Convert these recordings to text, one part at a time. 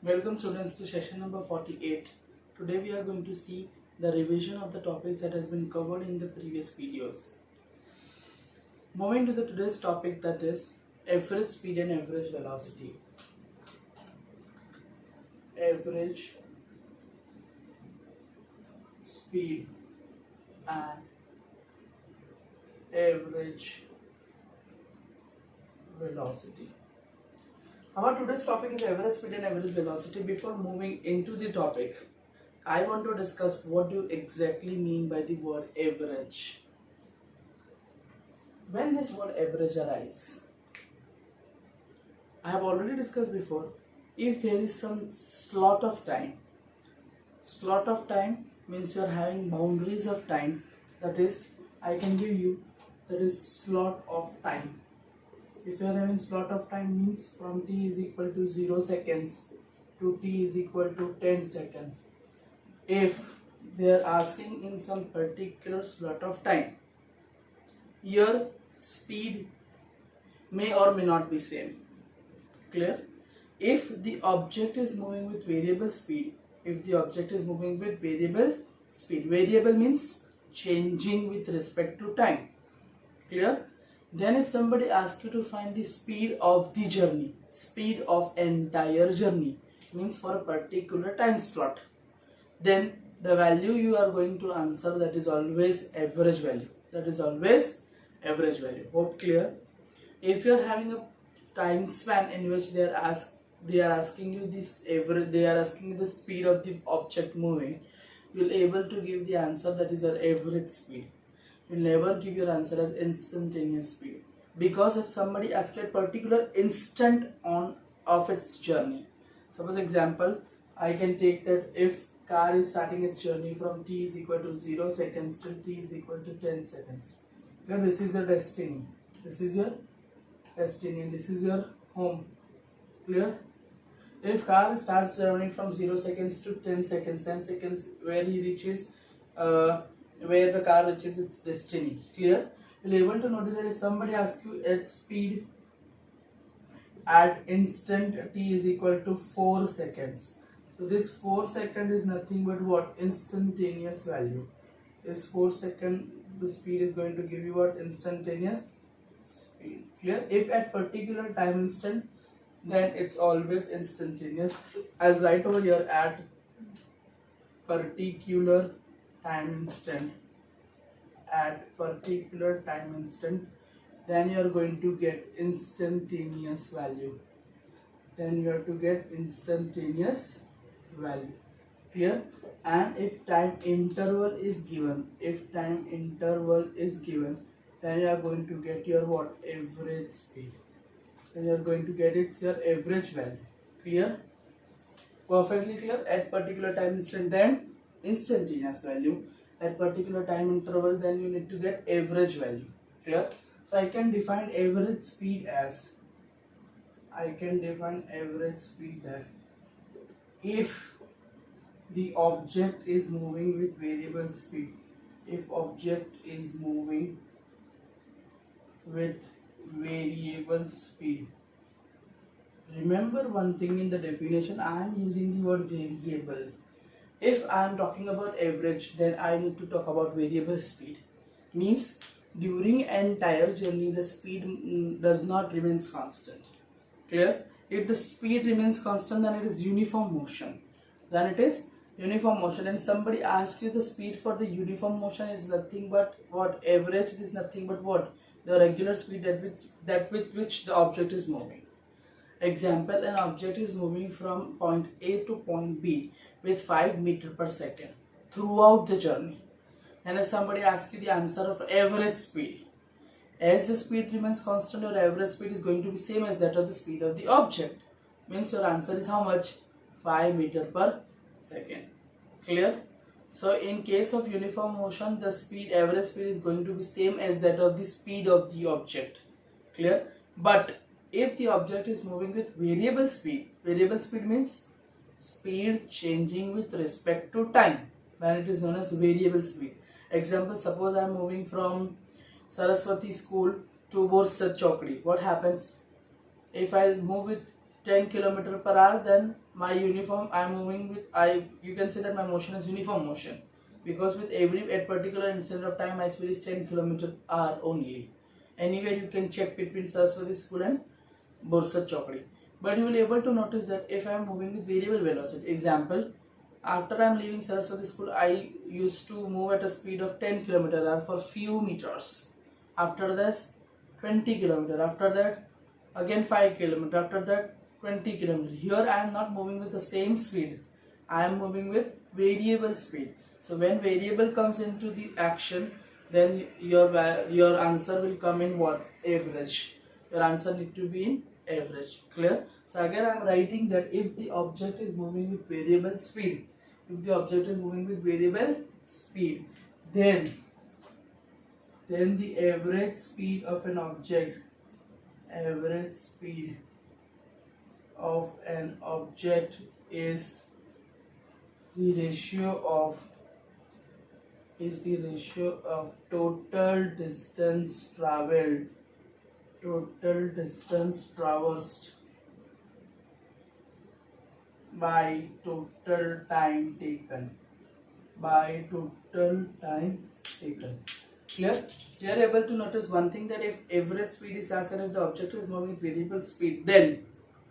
Welcome students to session number 48. Today we are going to see the revision of the topics that has been covered in the previous videos. Moving to the today's topic, that is average speed and average velocity. Average speed and average velocity. Our today's topic is average speed and average velocity. Before moving into the topic, I want to discuss what do you exactly mean by the word average. When this word average arises, I have already discussed before, if there is some slot of time means you are having boundaries of time, that is, I can give you, that is slot of time. If you are having slot of time means from t is equal to 0 seconds to t is equal to 10 seconds. If they are asking in some particular slot of time, your speed may or may not be same. Clear? If the object is moving with variable speed, variable means changing with respect to time. Clear? Then if somebody asks you to find the speed of the journey, speed of entire journey means for a particular time slot, then the value you are going to answer, that is always average value. Hope clear? If you are having a time span in which they are asking you this average, they are asking you the speed of the object moving, you will able to give the answer that is your average speed. You will never give your answer as instantaneous speed, because if somebody asks a particular instant of its journey, suppose example, I can take that if car is starting its journey from t is equal to 0 seconds till t is equal to 10 seconds. Then this is your destiny. This is your destiny and this is your home. Clear? If car starts journey from 0 seconds to 10 seconds where he reaches where the car reaches its destiny. Clear? You'll able to notice that if somebody asks you at speed at instant t is equal to 4 seconds. So this 4 second is nothing but what? Instantaneous value. This 4 second, the speed is going to give you what? Instantaneous speed. Clear? If at particular time instant, then it's always instantaneous. I'll write over here at particular time instant. Then you are going to get instantaneous value. Clear? And if time interval is given, then you are going to get your what? Average speed. Then you are going to get your average value. Clear? Perfectly clear? At particular time instant, then instantaneous value. At particular time interval, then you need to get average value. Clear? So I can define average speed as if the object is moving with variable speed. Remember one thing in the definition, I am using the word variable. If I am talking about average, then I need to talk about variable speed. Means during entire journey the speed does not remains constant. Clear? If the speed remains constant, then it is uniform motion. And somebody asks you the speed for the uniform motion is nothing but what? Average is nothing but what? The regular speed with which the object is moving. Example, an object is moving from point A to point B with 5 meters per second throughout the journey. And if somebody asks you the answer of average speed, as the speed remains constant, your average speed is going to be same as that of the speed of the object. Means your answer is how much? 5 meters per second. Clear? So in case of uniform motion, the average speed is going to be same as that of the speed of the object. Clear? But if the object is moving with variable speed means speed changing with respect to time, then it is known as variable speed. Example, suppose I am moving from Saraswati school to Borsad Chowkadi. What happens? If I move with 10 kilometer per hour, then my uniform I am moving with you can say that my motion is uniform motion, because with every at particular instant of time my speed is 10 kilometer hour only. Anywhere you can check between Saraswati School and Borsad Chowkadi. But you will able to notice that if I am moving with variable velocity, example, after I am leaving Saraswati School, I used to move at a speed of 10 km/h for few meters. After that, 20 km. After that, again 5 km. After that, 20 km. Here I am not moving with the same speed. I am moving with variable speed. So when variable comes into the action, then your answer will come in what? Average. Your answer need to be in average. Clear? So again I am writing that if the object is moving with variable speed, then the average speed of an object is the ratio of total distance traversed by total time taken. Clear? You are able to notice one thing, that if average speed is asked and if the object is moving with variable speed, then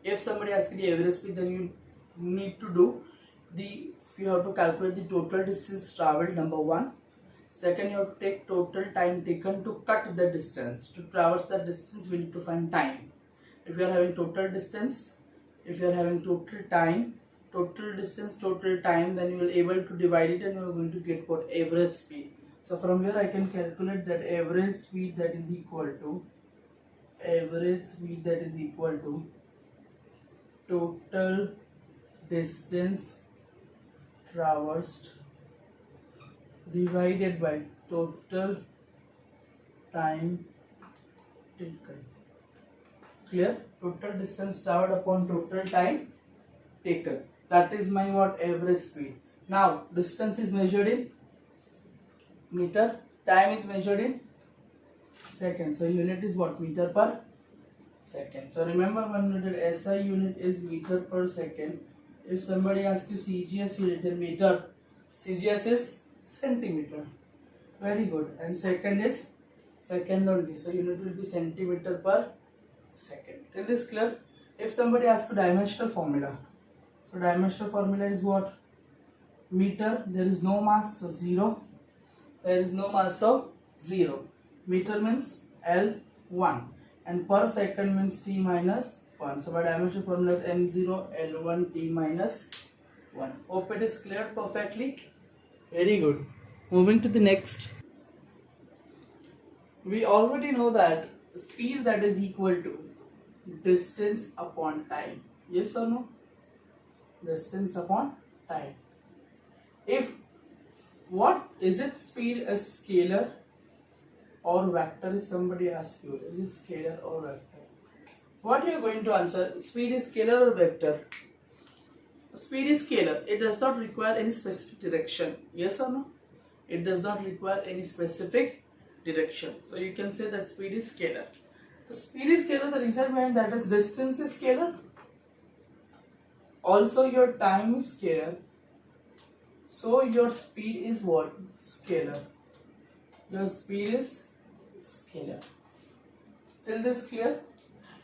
if somebody asks you the average speed, then you need to do you have to calculate the total distance traveled, number one. Second, you have to take total time taken to cut the distance. To traverse that distance, we need to find time. If you are having total distance, if you are having total distance, total time, then you will able to divide it and you are going to get what? Average speed. So from here I can calculate that average speed that is equal to total distance traversed divided by total time taken. Clear? Total distance traveled upon total time taken. That is my what? Average speed. Now distance is measured in meter, time is measured in second. So unit is what? Meter per second. So remember one unit, SI unit is meter per second. If somebody asks you CGS unit in meter, CGS is centimeter. Very good. And second is second only. So unit will be centimeter per second. Is this clear? If somebody asks you dimensional formula, so dimensional formula is what? Meter, there is no mass, so 0. There is no mass, so 0. Meter means L1 and per second means T minus 1. So by dimensional formula is M0 L1 T minus 1. Hope it is clear perfectly. Very good. Moving to the next. We already know that speed that is equal to distance upon time. Yes or no? Distance upon time. If what is it, speed a scalar or vector? If somebody asks you, is it scalar or vector? What you are going to answer? Speed is scalar or vector? Speed is scalar. It does not require any specific direction. Yes or no? It does not require any specific direction. So you can say that speed is scalar. The speed is scalar. The reason behind that is distance is scalar. Also your time is scalar. So your speed is what? Scalar. Your speed is scalar. Till this clear?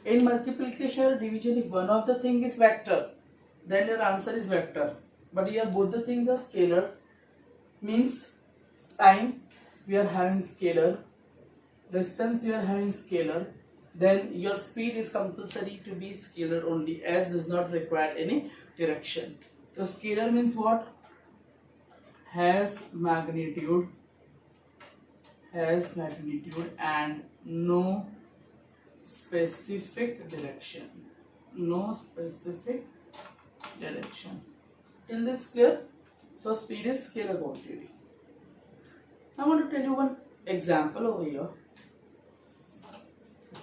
In multiplication or division, if one of the thing is vector, then your answer is vector. But here both the things are scalar, means time we are having scalar, distance we are having scalar, then your speed is compulsory to be scalar only, as does not require any direction. So scalar means what? Has magnitude and no specific direction. Till this clear? So speed is scalar quantity. I want to tell you one example over here.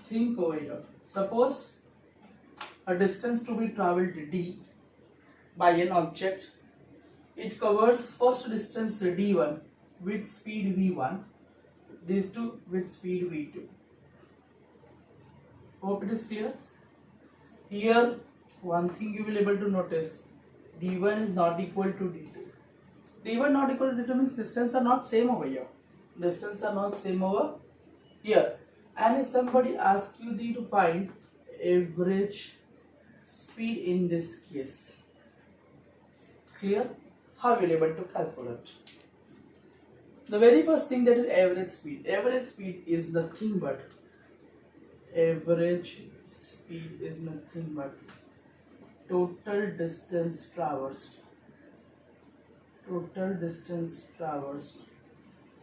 Think over here. Suppose a distance to be traveled d by an object. It covers first distance d1 with speed v1, d2 with speed v2. Hope it is clear. Here one thing you will able to notice, d1 is not equal to d2. d1 not equal to d2 means distance are not same over here. Distance are not same over here. And if somebody asks you to find average speed in this case, clear? How you will able to calculate? The very first thing, that is average speed. Average speed is nothing but total distance traversed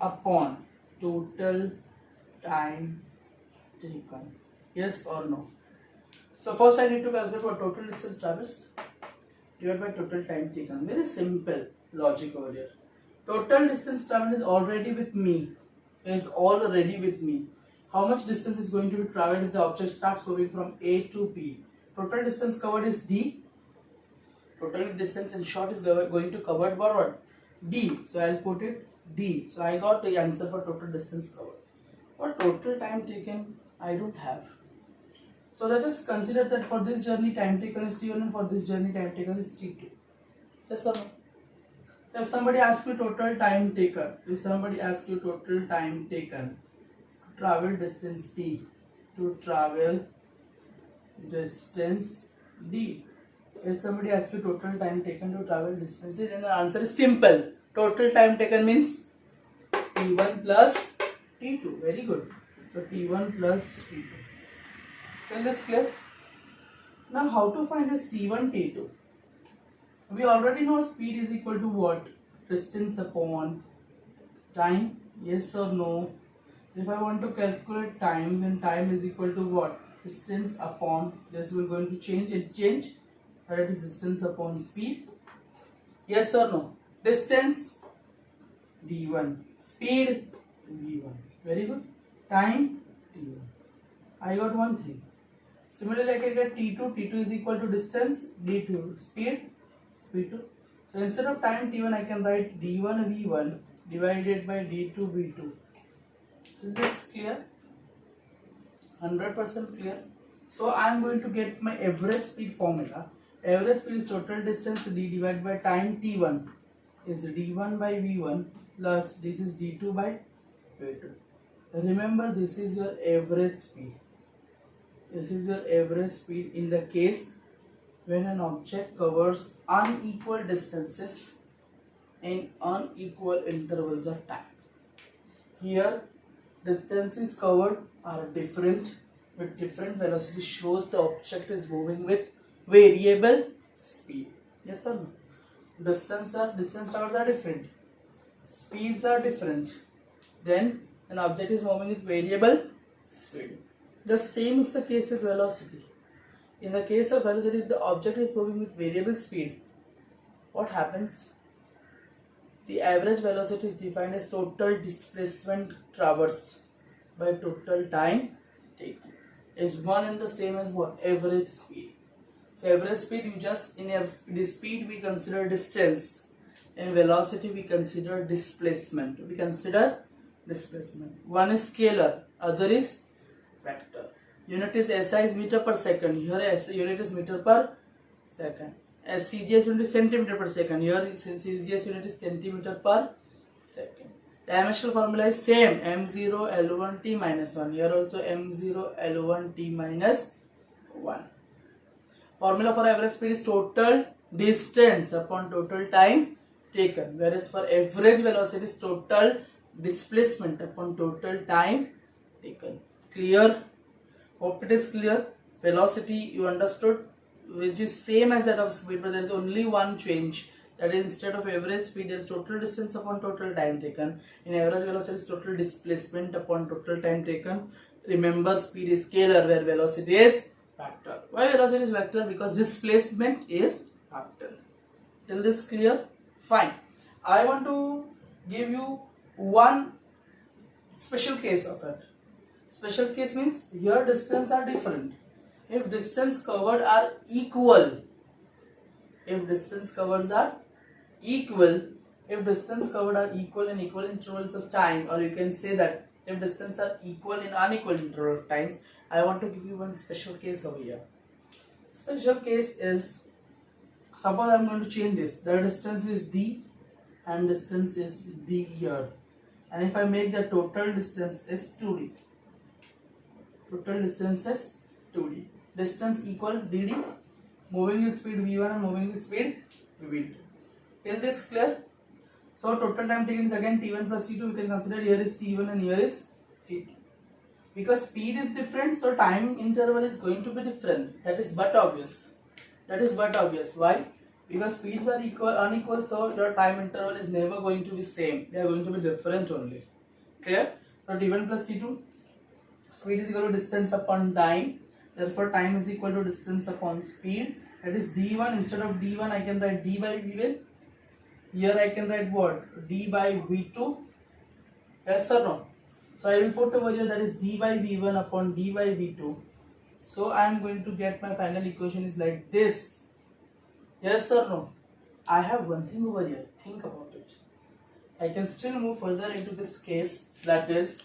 upon total time taken. Yes or no? So first I need to calculate what total distance traversed divided by total time taken. Very simple logic over here. Total distance traveled is already with me. How much distance is going to be traveled if the object starts moving from A to B? Total distance covered is D. Total distance in short is going to covered by what? D. So I'll put it D. So I got the answer for total distance covered. What total time taken I don't have. So let us consider that for this journey time taken is T1 and for this journey time taken is T2. Yes or no? So if somebody asks you total time taken, to travel distance T, to travel distance D. If somebody asks you total time taken to travel distance D, then the answer is simple. Total time taken means T1 plus T2. Very good. So T1 plus T2. Is this clear? Now how to find this T1, T2? We already know speed is equal to what? Distance upon time. Yes or no? If I want to calculate time, then time is equal to what? Distance upon, this will going to change. That is distance upon speed. Yes or no? Distance d1, speed v1. Very good. Time t1. I got one thing. Similarly, I can get t2. T2 is equal to distance d2, speed v2. So instead of time t1, I can write d1 v1 divided by d2 v2. Is this clear? 100% clear. So I am going to get my average speed formula. Average speed is total distance d divided by time t1 is d1 by v1 plus this is d2 by v2. Remember, this is your average speed. This is your average speed in the case when an object covers unequal distances in unequal intervals of time. Here distances covered are different with different velocity, shows the object is moving with variable speed. Yes or no? Distance travels are different, speeds are different, then an object is moving with variable speed. The same is the case with velocity. In the case of velocity, if the object is moving with variable speed, what happens? The average velocity is defined as total displacement traversed by total time taken. Is one and the same as what? Average speed. So average speed, you just, in speed we consider distance, in velocity we consider displacement. One is scalar, other is vector. Unit is SI is meter per second. Here unit is meter per second. As CGS unit is centimeter per second. Here CGS unit is centimeter per second. Dimensional formula is same, m0 L1 t minus 1. Here also m0 L1 t minus 1. Formula for average speed is total distance upon total time taken, whereas for average velocity is total displacement upon total time taken. Clear? Hope it is clear. Velocity you understood, which is same as that of speed, but there is only one change. That is, instead of average speed, there is total distance upon total time taken. In average velocity, is total displacement upon total time taken. Remember, speed is scalar, where velocity is vector. Why velocity is vector? Because displacement is vector. Till this clear? Fine. I want to give you one special case of it. Special case means here distance are different. If distance covered are equal, in equal intervals of time, or you can say that if distance are equal in unequal interval of times, I want to give you one special case over here. special case is, suppose I am going to change this. The distance is d and distance is d here. And if I make the total distance is 2d. Total distance is 2d. Distance equal dd. Moving with speed v1 and moving with speed v2. Till this clear? So total time taken is again t1 plus t2. We can consider here is t1 and here is t2. Because speed is different, so time interval is going to be different. That is but obvious. That is but obvious. Why? Because speeds are unequal, so your time interval is never going to be same. They are going to be different only. Clear? So t1 plus t2. Speed is equal to distance upon time. Therefore, time is equal to distance upon speed. That is d1. Instead of d1, I can write d by v1. Here I can write what? D by v2. Yes or no? So I will put over here, that is d by v1 upon d by v2. So I am going to get my final equation is like this. Yes or no? I have one thing over here. Think about it. I can still move further into this case, that is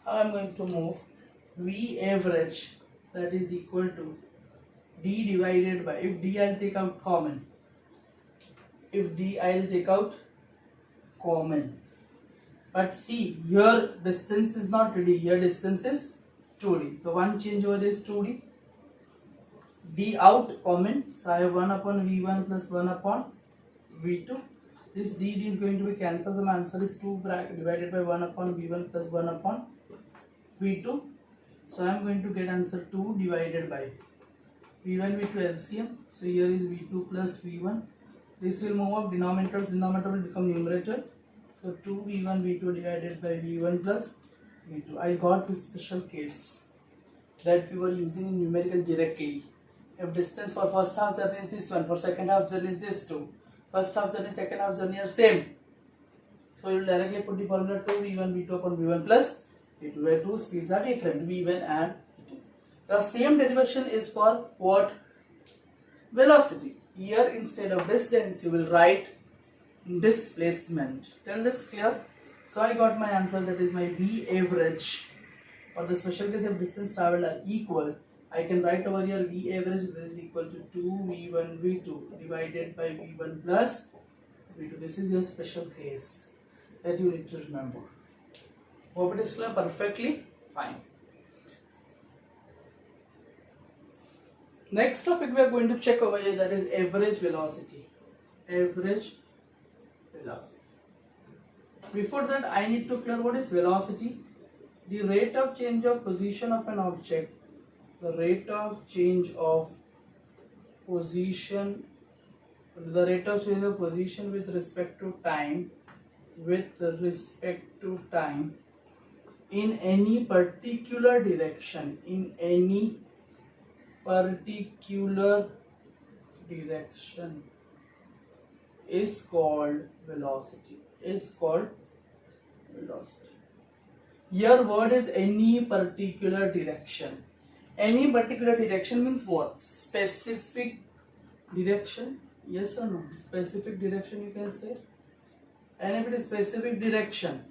how I am going to move. V average, that is equal to d divided by, if d I will take out common. If d I will take out common. But see, here distance is not d, here distance is 2d. So one change over there is 2d. D out common. So I have 1 upon v1 plus 1 upon v2. This d is going to be cancelled. So my answer is 2 divided by 1 upon v1 plus 1 upon v2. So I am going to get answer 2 divided by v1 v2 LCM. So here is v2 plus v1. This will move up, denominator will become numerator. So 2 v1 v2 divided by v1 plus v2. I got this special case that we were using in numerical directly. If distance for first half journey is this one, for second half journey is this two. First half journey, second half journey are same. So you will directly put the formula 2 v1 v2 upon v1 plus v2, where two speeds are different, v1 and v2. The same derivation is for what? Velocity. Here instead of distance you will write displacement. Tell this clear? So I got my answer, that is my V average. For the special case if distance travelled are equal, I can write over here V average, that is equal to 2 v1 v2 divided by v1 plus v2. This is your special case that you need to remember. Hope it is clear. Perfectly fine. Next topic we are going to check over here, that is average velocity. Average velocity. Before that I need to clear what is velocity. The rate of change of position of an object. The rate of change of position. The rate of change of position with respect to time. With respect to time. In any particular direction. In any particular direction is called velocity. Is called velocity. Here word is any particular direction. Any particular direction means what? Specific direction. Yes or no? Specific direction you can say. And if it is specific direction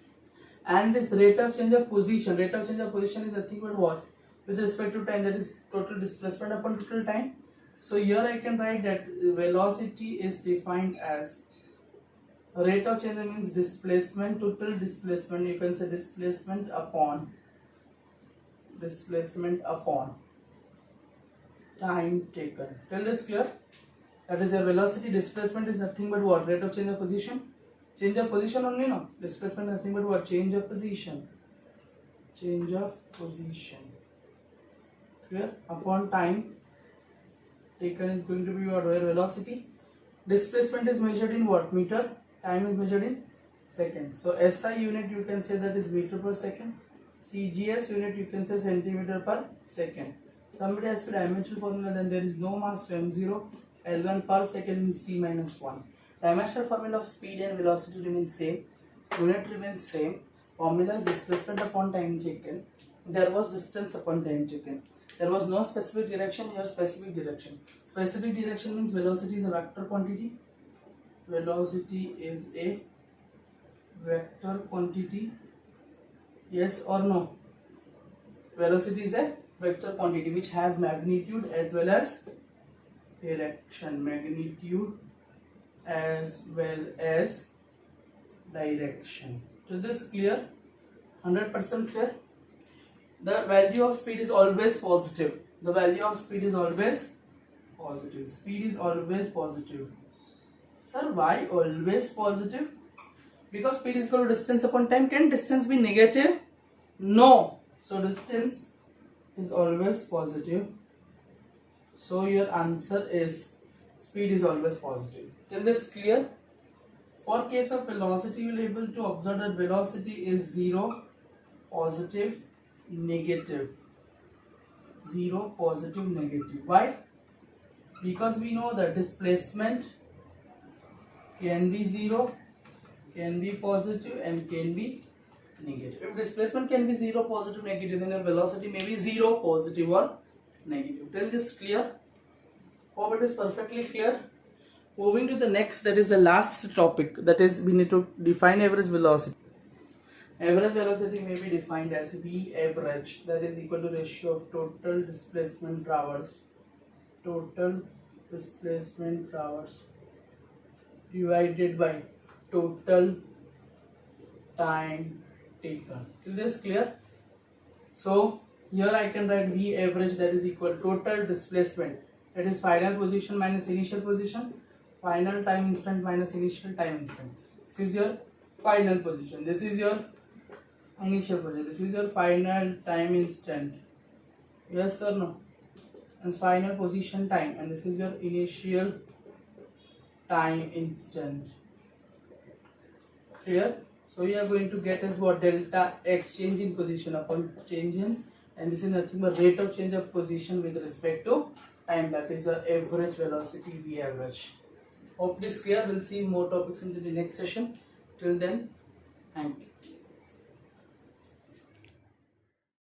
and this rate of change of position. Rate of change of position is nothing but what? With respect to time, that is total displacement upon total time. So here I can write that velocity is defined as rate of change means displacement, total displacement. You can say displacement upon time taken. Tell this clear? That is your velocity. Displacement is nothing but what? Rate of change of position. Change of position only, no? Displacement is nothing but what? Change of position. Change of position. Clear? Upon time taken is going to be what? Where velocity. Displacement is measured in what? Meter. Time is measured in seconds. So SI unit you can say that is meter per second. CGS unit you can say centimeter per second. Somebody has the dimensional formula, then there is no mass, so m0. L1 per second means t minus 1. Dimensional formula of speed and velocity remains same. Unit remains same. Formula is displacement upon time taken. There was distance upon time taken. There was no specific direction, here specific direction. Specific direction means velocity is a vector quantity. Velocity is a vector quantity. Yes or no? Velocity is a vector quantity which has magnitude as well as direction. Magnitude as well as direction. So this clear? 100% clear? The value of speed is always positive. The value of speed is always positive. Speed is always positive. Sir, why always positive? Because speed is equal to distance upon time. Can distance be negative? No. So distance is always positive. So your answer is speed is always positive. Till this clear? For case of velocity, you will be able to observe that velocity is 0, positive, negative. 0, positive, negative. Why? Because we know that displacement can be 0, can be positive, and can be negative. If displacement can be 0, positive, negative, then your velocity may be 0, positive or negative. Till this clear? Hope it is perfectly clear. Moving to the next, that is the last topic, that is we need to define average velocity. Average velocity may be defined as V average, that is equal to ratio of total displacement traversed, total displacement traversed divided by total time taken. Is this clear? So here I can write V average, that is equal to total displacement, that is final position minus initial position, final time instant minus initial time instant. This is your final position, this is your initial position, this is your final time instant, yes or no, and final position time, and this is your initial time instant. Clear? So we are going to get as what? Delta x, change in position upon change in, and this is nothing but rate of change of position with respect to time, that is your average velocity, V average. Hope this clear. We'll see more topics in the next session. Till then, thank you.